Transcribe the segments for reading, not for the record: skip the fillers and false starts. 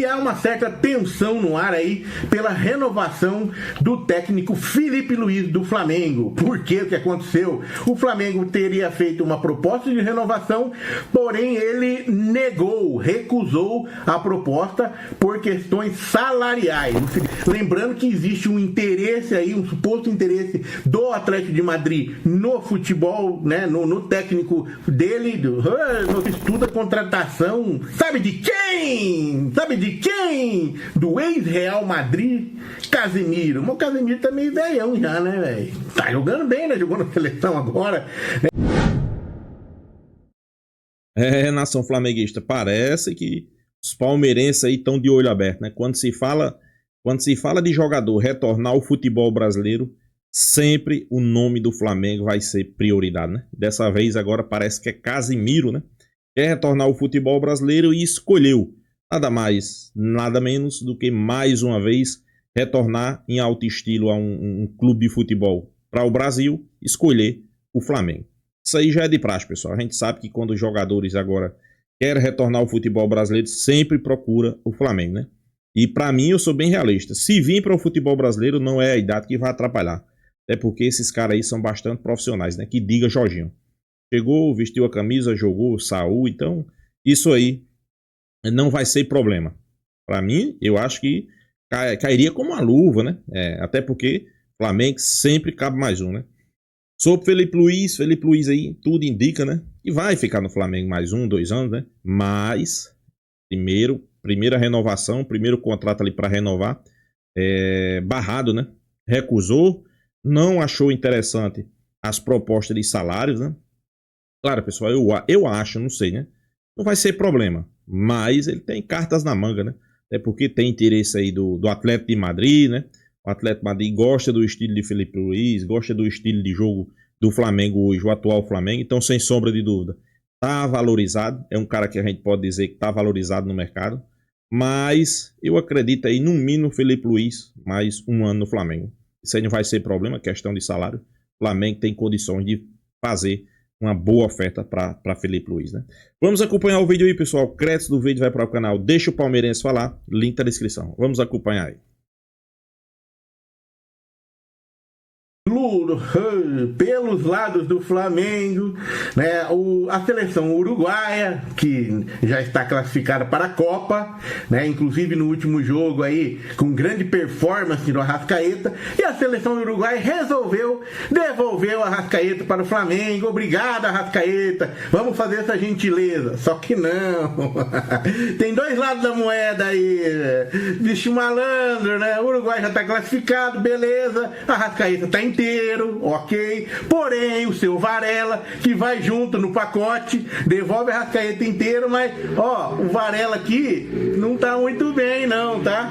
E há uma certa tensão no ar aí pela renovação do técnico Felipe Luiz do Flamengo. Por que o que aconteceu? O Flamengo teria feito uma proposta de renovação, porém ele recusou a proposta por questões salariais. Lembrando que existe um interesse aí, um suposto interesse do Atlético de Madrid no futebol, né, no técnico dele, no estudo da contratação, sabe de quem? Do ex-Real Madrid, Casemiro. Mas o Casemiro tá meio velhão já, né, velho? Tá jogando bem, né? Jogou na seleção agora. Nação flamenguista, parece que os palmeirenses aí estão de olho aberto, né? Quando se fala de jogador retornar ao futebol brasileiro, sempre o nome do Flamengo vai ser prioridade, né? Dessa vez agora parece que é Casemiro, né? Quer retornar ao futebol brasileiro e escolheu nada mais, nada menos do que mais uma vez retornar em alto estilo a um clube de futebol para o Brasil, escolher o Flamengo. Isso aí já é de praxe, pessoal. A gente sabe que quando os jogadores agora querem retornar ao futebol brasileiro, sempre procura o Flamengo, né? E para mim, eu sou bem realista. Se vir para o futebol brasileiro, não é a idade que vai atrapalhar. Até porque esses caras aí são bastante profissionais, né? Que diga Jorginho. Chegou, vestiu a camisa, jogou, saiu. Então, isso aí não vai ser problema. Para mim, eu acho que cairia como uma luva, né? Até porque Flamengo sempre cabe mais um, né? Sobre Felipe Luiz aí, tudo indica, né? Que vai ficar no Flamengo mais 1, 2 anos, né? Mas, primeira renovação, primeiro contrato ali para renovar, barrado, né? Recusou, não achou interessante as propostas de salários, né? Claro, pessoal, eu acho, não sei, né? Não vai ser problema, mas ele tem cartas na manga, né? Até porque tem interesse aí do Atlético de Madrid, né? O Atlético de Madrid gosta do estilo de Felipe Luiz, gosta do estilo de jogo do Flamengo hoje, o atual Flamengo. Então, sem sombra de dúvida, tá valorizado. É um cara que a gente pode dizer que tá valorizado no mercado. Mas eu acredito aí, no mínimo, Felipe Luiz mais um ano no Flamengo. Isso aí não vai ser problema, questão de salário. O Flamengo tem condições de fazer uma boa oferta para Felipe Luiz, né? Vamos acompanhar o vídeo aí, pessoal. Crédito do vídeo vai para o canal. Deixa o palmeirense falar. Link na descrição. Vamos acompanhar aí. Pelos lados do Flamengo, né, a seleção uruguaia, que já está classificada para a Copa, né, inclusive no último jogo aí, com grande performance do Arrascaeta, e a seleção uruguaia resolveu devolver o Arrascaeta para o Flamengo. Obrigado, Arrascaeta, vamos fazer essa gentileza. Só que não. Tem dois lados da moeda aí, bicho malandro, né? O Uruguai já está classificado, beleza, Arrascaeta está inteiro, ok. Porém, o seu Varela, que vai junto no pacote, devolve a Arrascaeta inteiro, mas, ó, o Varela aqui não tá muito bem, não, tá?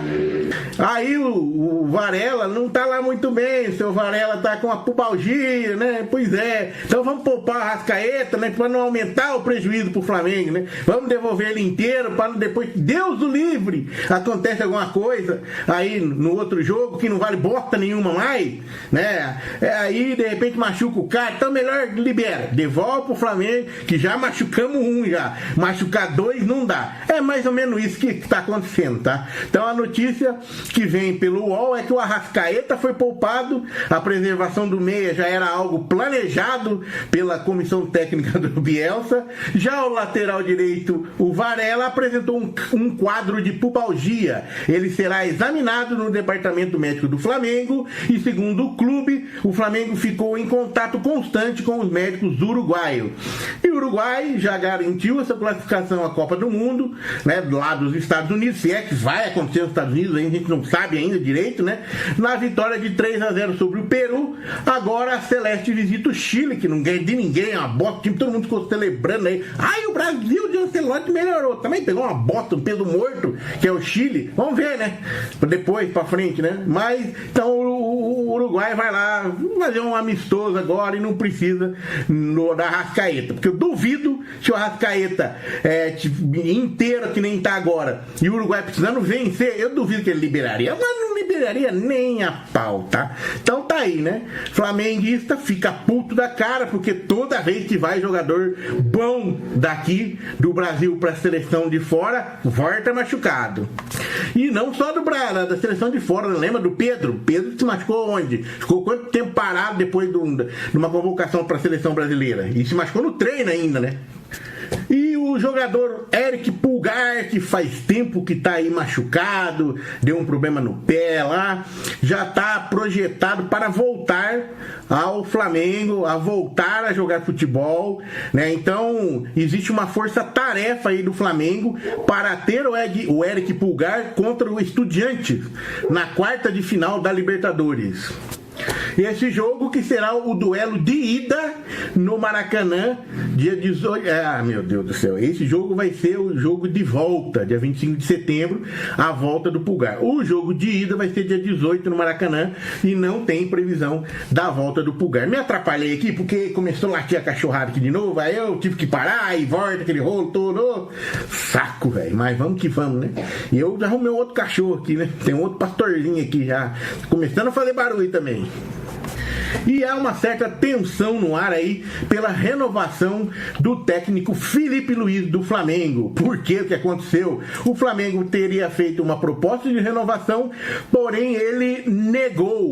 Aí o Varela não tá lá muito bem, o seu Varela tá com a pubalgia, né? Pois é. Então vamos poupar a Arrascaeta, né? Pra não aumentar o prejuízo pro Flamengo, né? Vamos devolver ele inteiro para depois, Deus o livre, acontece alguma coisa aí no outro jogo que não vale bosta nenhuma mais, né? Aí de repente machuca o cara, então melhor libera, devolve pro Flamengo, que já machucamos um já, machucar dois não dá. É mais ou menos isso que está acontecendo, tá? Então a notícia que vem pelo UOL é que o Arrascaeta foi poupado, a preservação do meia já era algo planejado pela comissão técnica do Bielsa. Já o lateral direito, o Varela, apresentou um quadro de pubalgia. Ele será examinado no departamento médico do Flamengo e, segundo o clube, o Flamengo ficou em contato constante com os médicos uruguaios. E o Uruguai já garantiu essa classificação à Copa do Mundo, né, lá dos Estados Unidos, se é que vai acontecer nos Estados Unidos, a gente não sabe ainda direito, né? Na vitória de 3-0 sobre o Peru. Agora a Celeste visita o Chile, que não ganha de ninguém, é uma bota, todo mundo ficou celebrando aí. Ai, o Brasil de Ancelotti melhorou. Também pegou uma bota, um peso morto, que é o Chile. Vamos ver, né? Depois, pra frente, né? Mas, então o Uruguai vai lá fazer um amistoso agora e não precisa da Arrascaeta, porque eu duvido se o Arrascaeta inteiro que nem tá agora e o Uruguai precisando vencer, eu duvido que ele liberaria, mas não liberaria liberaria nem a pau, tá? Então tá aí, né? Flamenguista fica puto da cara, porque toda vez que vai jogador bom daqui do Brasil pra seleção de fora, volta machucado. E não só do Brasil, da seleção de fora, lembra do Pedro? Pedro se machucou onde? Ficou quanto tempo parado depois de uma convocação pra seleção brasileira? E se machucou no treino ainda, né? E o jogador Eric Pulgar, que faz tempo que tá aí machucado, deu um problema no pé lá, já tá projetado para voltar ao Flamengo, a voltar a jogar futebol, né? Então, existe uma força-tarefa aí do Flamengo para ter o Eric Pulgar contra o Estudiantes na quarta de final da Libertadores. Esse jogo que será o duelo de ida no Maracanã, dia 18. Meu Deus do céu. Esse jogo vai ser o jogo de volta, dia 25 de setembro, a volta do Pulgar. O jogo de ida vai ser dia 18 no Maracanã e não tem previsão da volta do Pulgar. Me atrapalhei aqui porque começou a latir a cachorrada aqui de novo, aí eu tive que parar e volta aquele rolo todo. Saco, velho. Mas vamos que vamos, né? E eu já arrumei outro cachorro aqui, né? Tem um outro pastorzinho aqui já, começando a fazer barulho também. E há uma certa tensão no ar aí pela renovação do técnico Felipe Luiz do Flamengo. Por que o que aconteceu? O Flamengo teria feito uma proposta de renovação, porém ele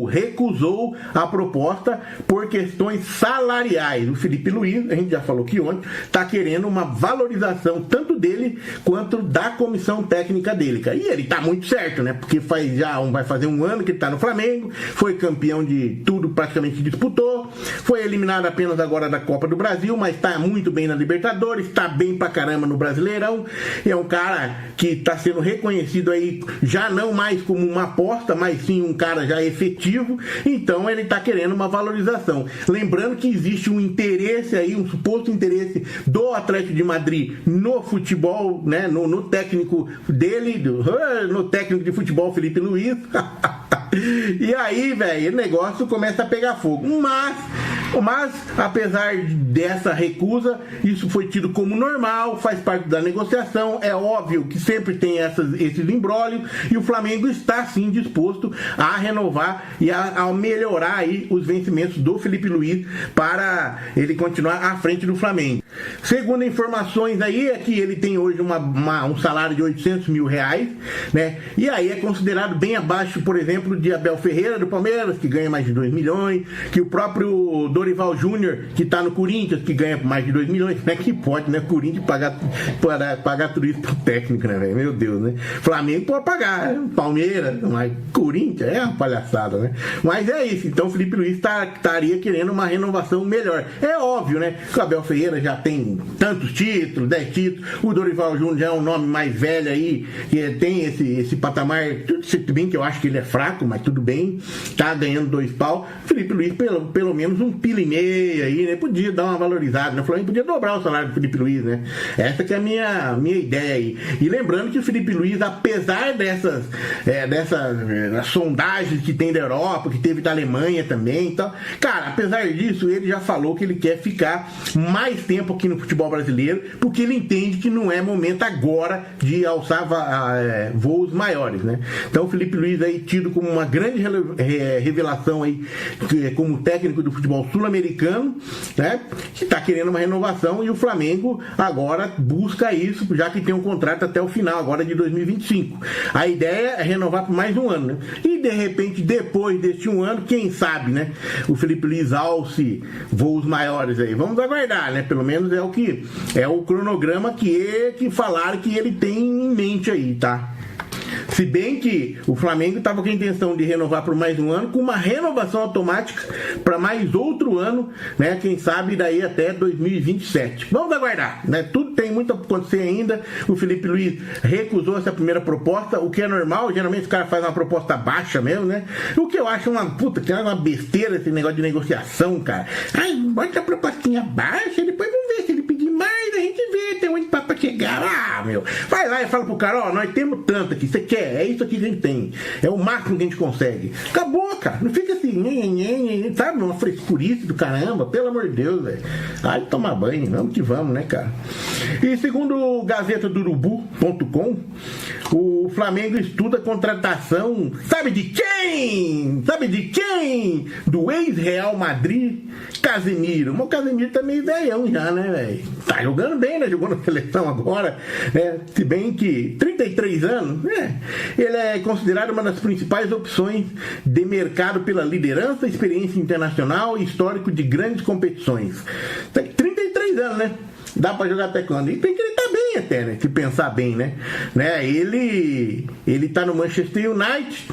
recusou a proposta por questões salariais. O Felipe Luiz, a gente já falou que ontem, está querendo uma valorização tanto dele quanto da comissão técnica dele. E ele está muito certo, né? Porque vai fazer um ano que ele está no Flamengo, foi campeão de tudo praticamente que disputou, foi eliminado apenas agora da Copa do Brasil, mas está muito bem na Libertadores, está bem pra caramba no Brasileirão, é um cara que está sendo reconhecido aí, já não mais como uma aposta, mas sim um cara já efetivo, então ele está querendo uma valorização. Lembrando que existe um interesse aí, um suposto interesse do Atlético de Madrid no futebol, né, no técnico dele, no técnico de futebol Felipe Luiz. E aí, velho, o negócio começa a pegar fogo. Mas, apesar dessa recusa, isso foi tido como normal, faz parte da negociação. É óbvio que sempre tem esses imbróglios, e o Flamengo está sim disposto a renovar e a melhorar aí os vencimentos do Felipe Luiz para ele continuar à frente do Flamengo. Segundo informações aí, é que ele tem hoje um salário de R$800 mil, né? E aí é considerado bem abaixo, por exemplo, de Abel Ferreira do Palmeiras, que ganha mais de 2 milhões, que o próprio Dorival Júnior, que tá no Corinthians, que ganha mais de 2 milhões. Como é que pode, né? Corinthians pagar tudo isso pro técnico, né, velho? Meu Deus, né? Flamengo pode pagar, né? Palmeiras, mas Corinthians é uma palhaçada, né? Mas é isso. Então o Felipe Luiz estaria querendo uma renovação melhor. É óbvio, né? Que o Abel Ferreira já tem tantos títulos, 10 títulos. O Dorival Júnior já é um nome mais velho aí, que tem esse patamar. Tudo bem que eu acho que ele é fraco, mas tudo bem. Tá ganhando 2 pau. Felipe Luiz, pelo menos um pila e meio aí, né? Podia dar uma valorizada, né? O Flamengo podia dobrar o salário do Felipe Luiz, né? Essa que é a minha ideia aí. E lembrando que o Felipe Luiz, apesar dessas sondagens que tem da Europa, que teve da Alemanha também, então, cara, apesar disso, ele já falou que ele quer ficar mais tempo aqui no futebol brasileiro, porque ele entende que não é momento agora de alçar voos maiores, né? Então o Felipe Luiz aí tido como uma grande revelação aí, como técnico do futebol sul-americano, né? Que está querendo uma renovação, e o Flamengo agora busca isso, já que tem um contrato até o final, agora de 2025. A ideia é renovar por mais um ano, né? E de repente, depois deste um ano, quem sabe, né? O Felipe Luiz alce voos maiores aí. Vamos aguardar, né? Pelo menos é o cronograma que falaram que ele tem em mente aí, tá? Se bem que o Flamengo estava com a intenção de renovar por mais um ano, com uma renovação automática para mais outro ano, né? Quem sabe daí até 2027. Vamos aguardar, né? Tudo tem muito a acontecer ainda. O Felipe Luiz recusou essa primeira proposta, o que é normal. Geralmente o cara faz uma proposta baixa mesmo, né? O que eu acho que é uma besteira esse negócio de negociação, cara. Ai, bota a propostinha baixa, depois vamos ver se ele pedir mais, a gente vê, tem muito pra pra chegar. Ah, meu. Vai lá e fala pro cara, ó, nós temos tanto aqui, você quer? É isso aqui que a gente tem. É o máximo que a gente consegue. Acabou, cara. Não fica assim, sabe? Uma frescurice do caramba, pelo amor de Deus, velho. Ai, tomar banho, vamos que vamos, né, cara? E segundo o Gazeta do Urubu.com, o Flamengo estuda a contratação, sabe de quem? Sabe de quem? Do ex-Real Madrid, Casemiro. Mas o Casemiro tá meio velhão já, né, velho? Tá jogando bem, né? Jogou na seleção agora, né? Se bem que 33 anos, né? Ele é considerado uma das principais opções de mercado pela liderança, experiência internacional e histórico de grandes competições. 33 anos, né? Dá pra jogar até quando? E tem que ele tá bem até, né? Se pensar bem, né? Ele tá no Manchester United,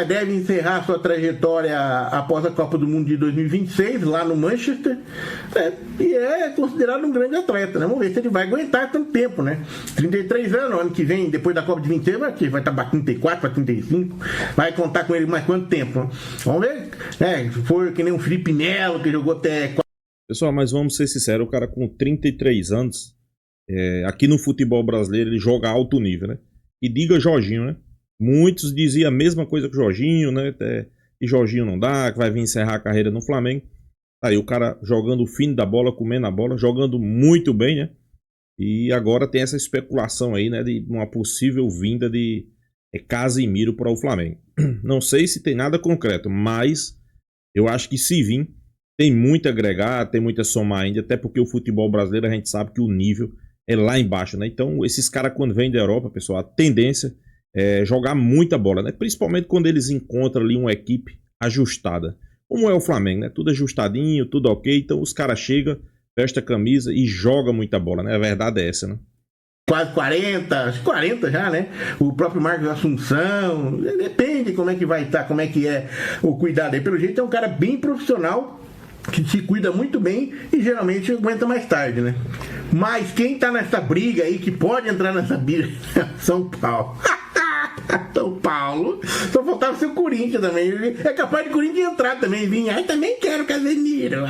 deve encerrar sua trajetória após a Copa do Mundo de 2026, lá no Manchester, e é considerado um grande atleta, né? Vamos ver se ele vai aguentar tanto tempo, né? 33 anos, ano que vem, depois da Copa de 26, vai estar para 34, para 35, vai contar com ele mais quanto tempo, né? Vamos ver, né? Se for que nem um Felipe Melo, que jogou até... Pessoal, mas vamos ser sinceros, o cara com 33 anos, aqui no futebol brasileiro, ele joga alto nível, né? E diga Jorginho, né? Muitos diziam a mesma coisa que o Jorginho, né? Que Jorginho não dá, que vai vir encerrar a carreira no Flamengo. Aí o cara jogando o fino da bola, comendo a bola, jogando muito bem, né? E agora tem essa especulação aí, né? De uma possível vinda de Casemiro para o Flamengo. Não sei se tem nada concreto, mas eu acho que se vir, tem muito a agregar, tem muito a somar ainda, até porque o futebol brasileiro a gente sabe que o nível é lá embaixo, né? Então esses caras quando vêm da Europa, pessoal, a tendência jogar muita bola, né? Principalmente quando eles encontram ali uma equipe ajustada, como é o Flamengo, né? Tudo ajustadinho, tudo ok, então os caras chegam, veste a camisa e joga muita bola, né? A verdade é essa, né? Quase 40, acho que 40 já, né? O próprio Marcos Assunção, depende como é que vai estar, como é que é o cuidado aí. Pelo jeito é um cara bem profissional, que se cuida muito bem e geralmente aguenta mais tarde, né? Mas quem tá nessa briga aí, que pode entrar nessa briga, São Paulo. São Paulo, só faltava ser o Corinthians também. É capaz de Corinthians entrar também, vinha. Ai, também quero Casemiro.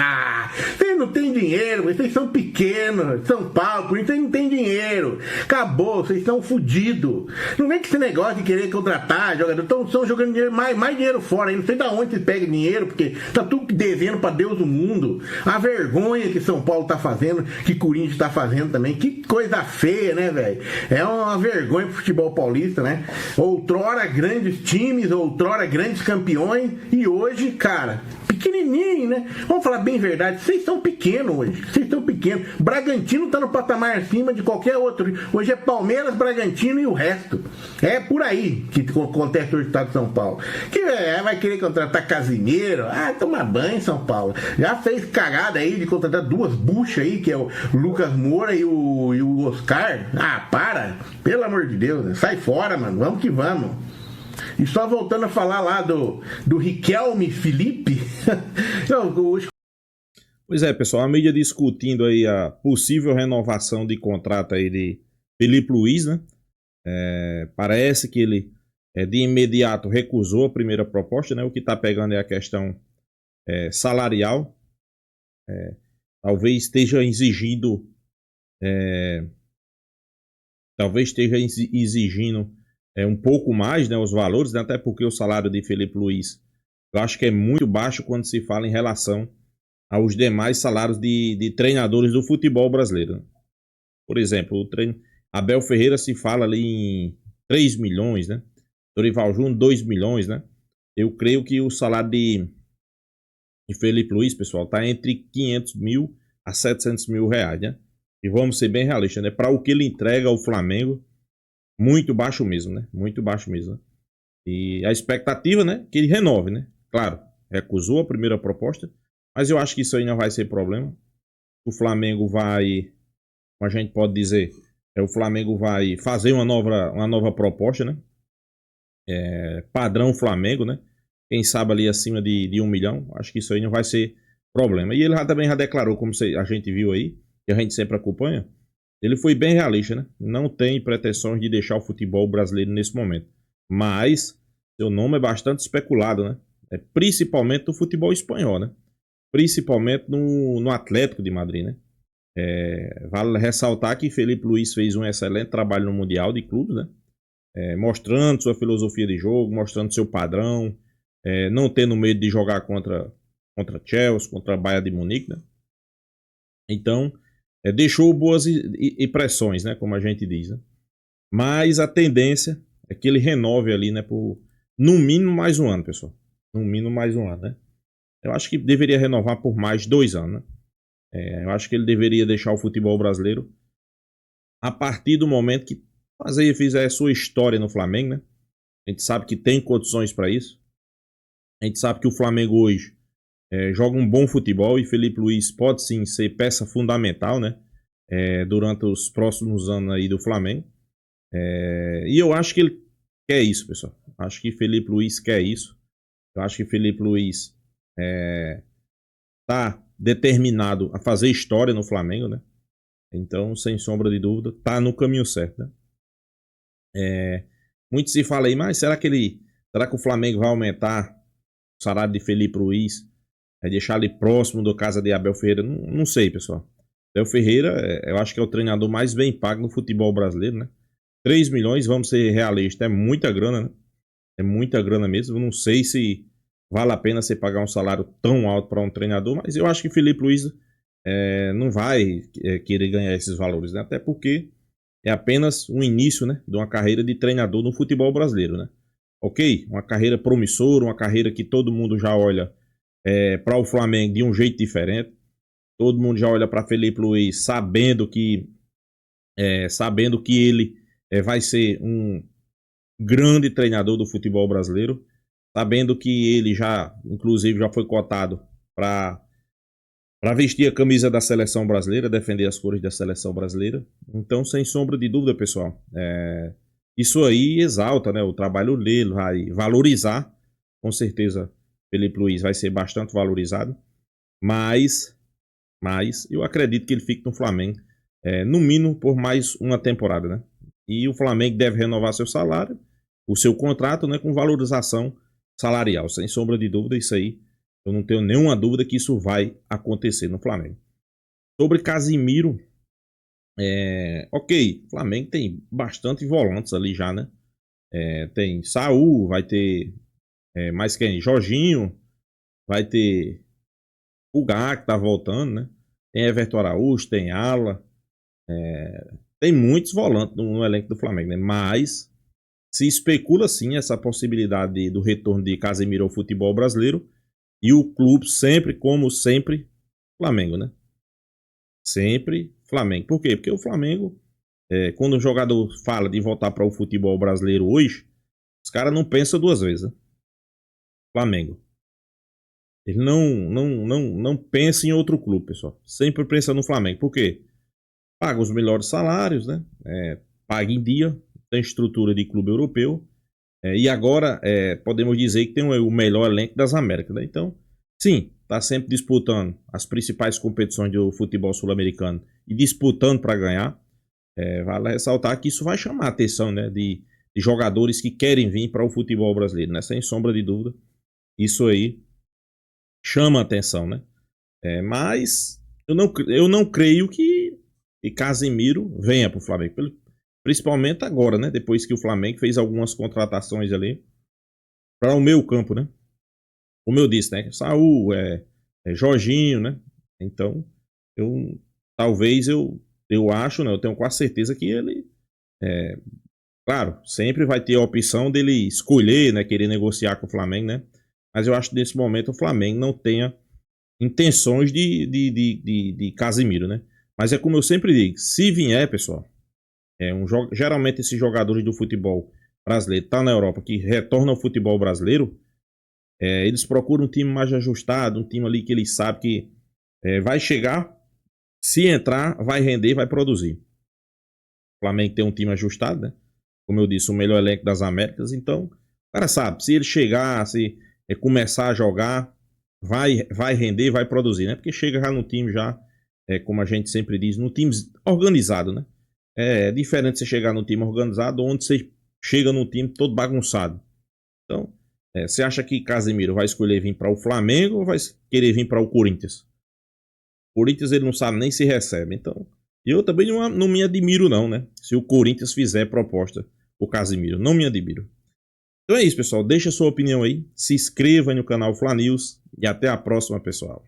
Vocês não têm dinheiro, vocês são pequenos. São Paulo, Corinthians não tem dinheiro. Acabou, vocês estão fodidos. Não vem com esse negócio de querer contratar jogador. Estão jogando dinheiro, mais dinheiro fora. Não sei de onde vocês pegam dinheiro, porque tá tudo devendo pra Deus do mundo. A vergonha que São Paulo tá fazendo, que Corinthians tá fazendo também. Que coisa feia, né, velho? É uma vergonha pro futebol paulista, né? Outrora grandes times, outrora grandes campeões, e hoje, cara, pequenininho, né? Vamos falar bem a verdade, vocês são pequenos hoje, vocês estão pequenos. Bragantino tá no patamar acima de qualquer outro. Hoje é Palmeiras, Bragantino e o resto. É por aí que acontece hoje no estado de São Paulo. Que vai querer contratar Casemiro? Toma banho, São Paulo. Já fez cagada aí de contratar duas buchas aí, que é o Lucas Moura e o Oscar. Para! Pelo amor de Deus, sai fora, mano. Vamos que vamos. E só voltando a falar lá do Riquelme Felipe. Pois é, pessoal, a mídia discutindo aí a possível renovação de contrato aí de Felipe Luiz, né? Parece que ele de imediato recusou a primeira proposta, né? O que está pegando é a questão salarial. Talvez esteja exigindo um pouco mais, né, os valores, né, até porque o salário de Felipe Luiz eu acho que é muito baixo quando se fala em relação aos demais salários de treinadores do futebol brasileiro. Por exemplo, Abel Ferreira se fala ali em 3 milhões, né? Dorival Júnior, 2 milhões, né? Eu creio que o salário de Felipe Luiz, pessoal, está entre 500 mil a 700 mil reais, né? E vamos ser bem realistas, né? Para o que ele entrega ao Flamengo, muito baixo mesmo, né? Muito baixo mesmo. Né? E a expectativa, né? Que ele renove, né? Claro, recusou a primeira proposta, mas eu acho que isso aí não vai ser problema. O Flamengo vai, como a gente pode dizer, o Flamengo vai fazer uma nova proposta, né? Padrão Flamengo, né? Quem sabe ali acima de 1 milhão. Acho que isso aí não vai ser problema. E ele também já declarou, como a gente viu aí, que a gente sempre acompanha, ele foi bem realista, né? Não tem pretensões de deixar o futebol brasileiro nesse momento. Mas seu nome é bastante especulado, né? Principalmente no futebol espanhol, né? Principalmente no Atlético de Madrid, né? Vale ressaltar que Felipe Luiz fez um excelente trabalho no Mundial de Clubes, né? Mostrando sua filosofia de jogo, mostrando seu padrão, não tendo medo de jogar contra Chelsea, contra a Bayern de Munique, né? Então, deixou boas impressões, né? Como a gente diz, né? Mas a tendência é que ele renove ali, né? Por no mínimo mais um ano, pessoal. No mínimo mais um ano, né? Eu acho que deveria renovar por mais 2 anos, né? Eu acho que ele deveria deixar o futebol brasileiro a partir do momento que fizer a sua história no Flamengo, né? A gente sabe que tem condições para isso. A gente sabe que o Flamengo hoje joga um bom futebol e Felipe Luiz pode sim ser peça fundamental, né? Durante os próximos anos aí do Flamengo. E eu acho que ele quer isso, pessoal. Acho que Felipe Luiz quer isso. Eu acho que Felipe Luiz tá determinado a fazer história no Flamengo, né? Então, sem sombra de dúvida, tá no caminho certo, né? Muito se fala aí, mas será que o Flamengo vai aumentar o salário de Felipe Luiz? Deixar ele próximo do casa de Abel Ferreira? Não sei, pessoal. Abel Ferreira, eu acho que é o treinador mais bem pago no futebol brasileiro, né? 3 milhões, vamos ser realistas, é muita grana, né? É muita grana mesmo. Não sei se vale a pena você pagar um salário tão alto para um treinador, mas eu acho que Felipe Luiz não vai querer ganhar esses valores, né? Até porque é apenas um início, né, de uma carreira de treinador no futebol brasileiro, né? Ok, uma carreira promissora, uma carreira que todo mundo já olha para o Flamengo de um jeito diferente. Todo mundo já olha para Felipe Luiz sabendo que ele vai ser um grande treinador do futebol brasileiro, sabendo que ele inclusive, já foi cotado para vestir a camisa da seleção brasileira, defender as cores da seleção brasileira. Então, sem sombra de dúvida, pessoal, isso aí exalta, né, o trabalho dele, vai valorizar, com certeza, Felipe Luiz vai ser bastante valorizado, mas eu acredito que ele fique no Flamengo, no mínimo por mais uma temporada, né? E o Flamengo deve renovar seu salário, o seu contrato, né, com valorização salarial, sem sombra de dúvida, isso aí eu não tenho nenhuma dúvida que isso vai acontecer no Flamengo. Sobre Casimiro, ok, o Flamengo tem bastante volantes ali já, né? Tem Saul, vai ter mais quem? Jorginho, vai ter o Gá que tá voltando, né? Tem Everton Araújo, tem Ala, tem muitos volantes no elenco do Flamengo, né? Mas se especula sim essa possibilidade do retorno de Casemiro ao futebol brasileiro e o clube sempre, como sempre, Flamengo, né? Sempre Flamengo. Por quê? Porque o Flamengo, quando o jogador fala de voltar para o futebol brasileiro hoje, os caras não pensam duas vezes, né? Flamengo. Ele não pensa em outro clube, pessoal. Sempre pensa no Flamengo. Por quê? Paga os melhores salários, né? Paga em dia, tem estrutura de clube europeu. E agora podemos dizer que tem o melhor elenco das Américas, né? Então, sim, está sempre disputando as principais competições do futebol sul-americano e disputando para ganhar. Vale ressaltar que isso vai chamar a atenção, né, de jogadores que querem vir para o futebol brasileiro, né? Sem sombra de dúvida, isso aí chama a atenção, né? Mas eu não creio que Casemiro venha para o Flamengo, principalmente agora, né? Depois que o Flamengo fez algumas contratações ali para o meio campo, né? Como eu disse, né? Saul, Jorginho, né? Então, eu talvez eu acho, né? Eu tenho quase certeza que ele, claro, sempre vai ter a opção dele escolher, né? Querer negociar com o Flamengo, né? Mas eu acho que nesse momento o Flamengo não tenha intenções de Casemiro, né? Mas é como eu sempre digo, se vier, pessoal, geralmente esses jogadores do futebol brasileiro tá na Europa que retornam ao futebol brasileiro, eles procuram um time mais ajustado, um time ali que eles sabem que vai chegar, se entrar, vai render, vai produzir. O Flamengo tem um time ajustado, né? Como eu disse, o melhor elenco das Américas, então, o cara sabe, se ele chegar, se começar a jogar, vai render, vai produzir, né? Porque chega já no time já, como a gente sempre diz, no time organizado, né? É diferente você chegar no time organizado, onde você chega no time todo bagunçado. Então, você acha que Casemiro vai escolher vir para o Flamengo ou vai querer vir para o Corinthians? Corinthians ele não sabe nem se recebe. Então, eu também não me admiro não, né? Se o Corinthians fizer proposta pro Casimiro. Não me admiro. Então é isso, pessoal. Deixa a sua opinião aí. Se inscreva no canal Fla News. E até a próxima, pessoal.